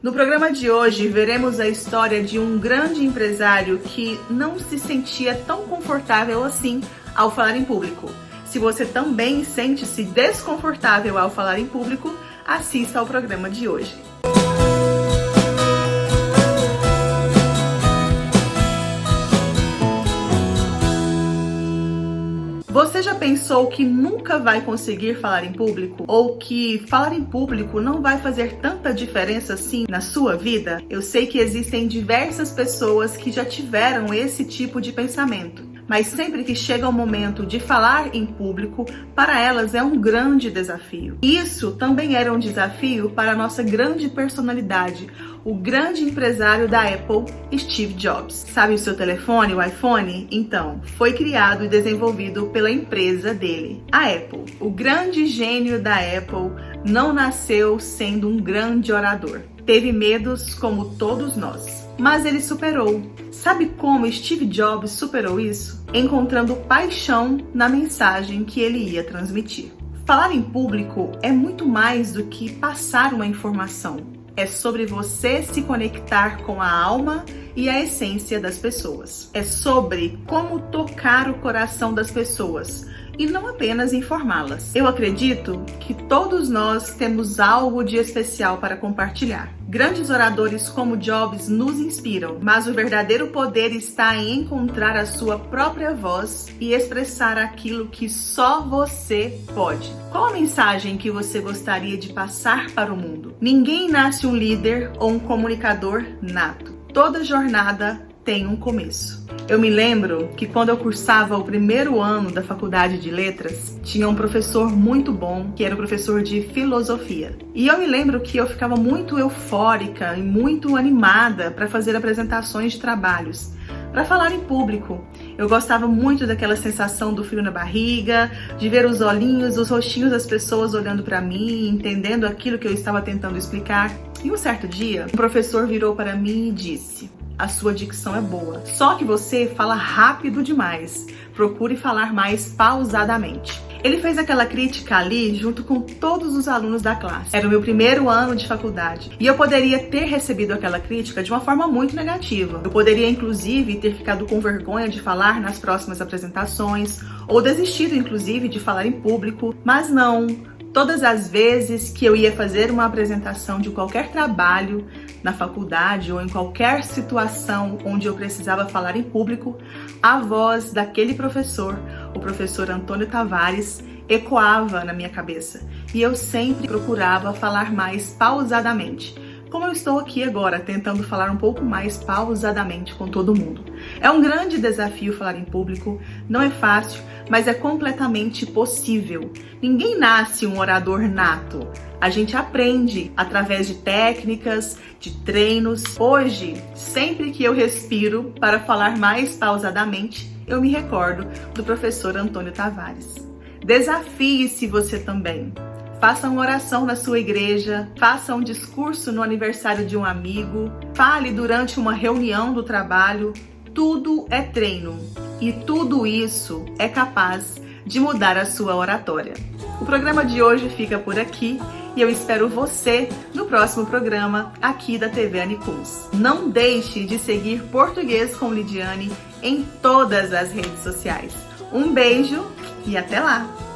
No programa de hoje, veremos a história de um grande empresário que não se sentia tão confortável assim ao falar em público. Se você também sente-se desconfortável ao falar em público, assista ao programa de hoje. Você já pensou que nunca vai conseguir falar em público? Ou que falar em público não vai fazer tanta diferença assim na sua vida? Eu sei que existem diversas pessoas que já tiveram esse tipo de pensamento. Mas sempre que chega o momento de falar em público, para elas é um grande desafio. Isso também era um desafio para a nossa grande personalidade, o grande empresário da Apple, Steve Jobs. Sabe o seu telefone, o iPhone? Então, foi criado e desenvolvido pela empresa dele, a Apple. O grande gênio da Apple não nasceu sendo um grande orador. Teve medos como todos nós, mas ele superou. Sabe como Steve Jobs superou isso? Encontrando paixão na mensagem que ele ia transmitir. Falar em público é muito mais do que passar uma informação. É sobre você se conectar com a alma e a essência das pessoas. É sobre como tocar o coração das pessoas e não apenas informá-las. Eu acredito que todos nós temos algo de especial para compartilhar. Grandes oradores como Jobs nos inspiram, mas o verdadeiro poder está em encontrar a sua própria voz e expressar aquilo que só você pode. Qual a mensagem que você gostaria de passar para o mundo? Ninguém nasce um líder ou um comunicador nato. Toda jornada tem um começo. Eu me lembro que quando eu cursava o primeiro ano da faculdade de letras, tinha um professor muito bom, que era o professor de filosofia. E eu me lembro que eu ficava muito eufórica e muito animada para fazer apresentações de trabalhos, para falar em público. Eu gostava muito daquela sensação do frio na barriga, de ver os olhinhos, os rostinhos das pessoas olhando para mim, entendendo aquilo que eu estava tentando explicar. E um certo dia, um professor virou para mim e disse: "A sua dicção é boa, só que você fala rápido demais. Procure falar mais pausadamente." Ele fez aquela crítica ali junto com todos os alunos da classe. Era o meu primeiro ano de faculdade e eu poderia ter recebido aquela crítica de uma forma muito negativa. Eu poderia, inclusive, ter ficado com vergonha de falar nas próximas apresentações ou desistido, inclusive, de falar em público, mas não. Todas as vezes que eu ia fazer uma apresentação de qualquer trabalho na faculdade ou em qualquer situação onde eu precisava falar em público, a voz daquele professor, o professor Antônio Tavares, ecoava na minha cabeça e eu sempre procurava falar mais pausadamente, como eu estou aqui agora, tentando falar um pouco mais pausadamente com todo mundo. É um grande desafio falar em público, não é fácil, mas é completamente possível. Ninguém nasce um orador nato. A gente aprende através de técnicas, de treinos. Hoje, sempre que eu respiro para falar mais pausadamente, eu me recordo do professor Antônio Tavares. Desafie-se você também. Faça uma oração na sua igreja, faça um discurso no aniversário de um amigo, fale durante uma reunião do trabalho. Tudo é treino e tudo isso é capaz de mudar a sua oratória. O programa de hoje fica por aqui e eu espero você no próximo programa aqui da TV Anicuns. Não deixe de seguir Português com Lidiane em todas as redes sociais. Um beijo e até lá!